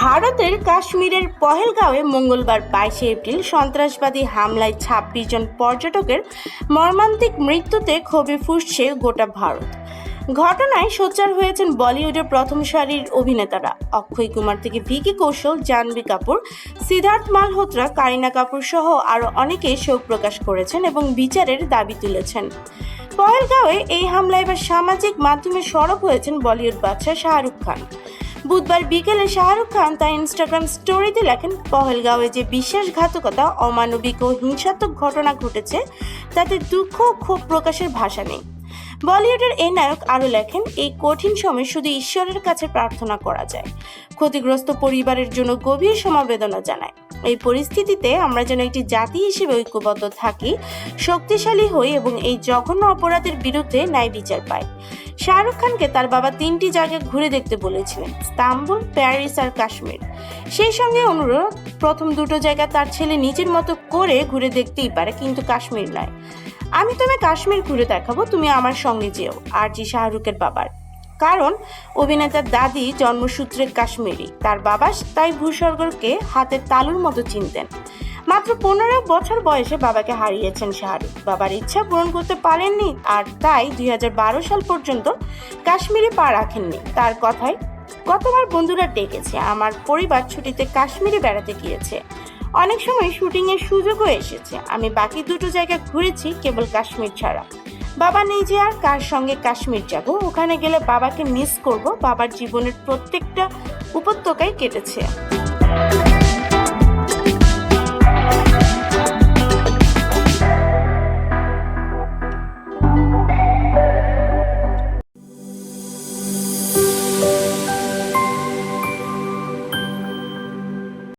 ভারতের কাশ্মীরের পহেলগাঁওয়ে মঙ্গলবার 22 এপ্রিল সন্ত্রাসবাদী হামলায় 26 জন পর্যটকের মর্মান্তিক মৃত্যুতে ক্ষোভে ফুঁসছে গোটা ভারত। ঘটনায় সোচ্চার হয়েছেন বলিউডের প্রথম সারির অভিনেতারা। অক্ষয় কুমার থেকে ভিকি কৌশল, জাহ্নবী কাপুর, সিদ্ধার্থ মালহোত্রা, কারিনা কাপুর সহ আরও অনেকে শোক প্রকাশ করেছেন এবং বিচারের দাবি তুলেছেন। পহেলগাঁওয়ে এই হামলায় এবার সামাজিক মাধ্যমে সরব হয়েছেন বলিউড বাদশা শাহরুখ খান। বুধবার বিকেলে শাহরুখ খান তার ইনস্টাগ্রাম স্টোরিতে লেখেন, পহেলগাঁওয়ে যে বিশ্বাসঘাতকতা, অমানবিক ও হিংসাত্মক ঘটনা ঘটেছে তাতে দুঃখ ও ক্ষোভ প্রকাশের ভাষা নেই। বলিউডের এই নায়ক আরও লেখেন, এই কঠিন সময়ে শুধু ঈশ্বরের কাছে প্রার্থনা করা যায়। ক্ষতিগ্রস্ত পরিবারের জন্য গভীর সমবেদনা জানায়। এই পরিস্থিতিতে আমরা যেন একটি জাতি হিসেবে ঐক্যবদ্ধ থাকি, শক্তিশালী হই এবং এই জঘন্য অপরাধের বিরুদ্ধে ন্যায় বিচার পাই। শাহরুখ খানকে তার বাবা 3টি জায়গায় ঘুরে দেখতে বলেছিলেন, ইস্তাম্বুল, প্যারিস আর কাশ্মীর। সেই সঙ্গে অনুরোধ, প্রথম দুটো জায়গা তার ছেলে নিজের মতো করে ঘুরে দেখতেই পারে, কিন্তু কাশ্মীর নয়। আমি তোমায় কাশ্মীর ঘুরে দেখাবো, তুমি আমার সঙ্গে যেও, আরজি শাহরুখের বাবার। কারণ অভিনেতার দাদি জন্মসূত্রে কাশ্মীরি, তার বাবা তাই ভূস্বর্গকে হাতের তালুর মতো চিনতেন। মাত্র 15 বছর বয়সে বাবাকে হারিয়েছেন শাহরুখ। বাবার ইচ্ছা পূরণ করতে পারেননি, আর তাই 2012 সাল পর্যন্ত কাশ্মীরে পা রাখেননি। তার কথায়, গতবার বন্ধুরা ডেকেছে, আমার পরিবার ছুটিতে কাশ্মীরে বেড়াতে গিয়েছে, অনেক সময় শুটিংয়ের সুযোগও এসেছে। আমি বাকি দুটো জায়গা ঘুরেছি, কেবল কাশ্মীর ছাড়া। বাবা নেই যে আর কার সঙ্গে কাশ্মীর যাব, ওখানে গেলে বাবাকে মিস করব। বাবার জীবনের প্রত্যেকটা উপত্যকায় কেটেছে।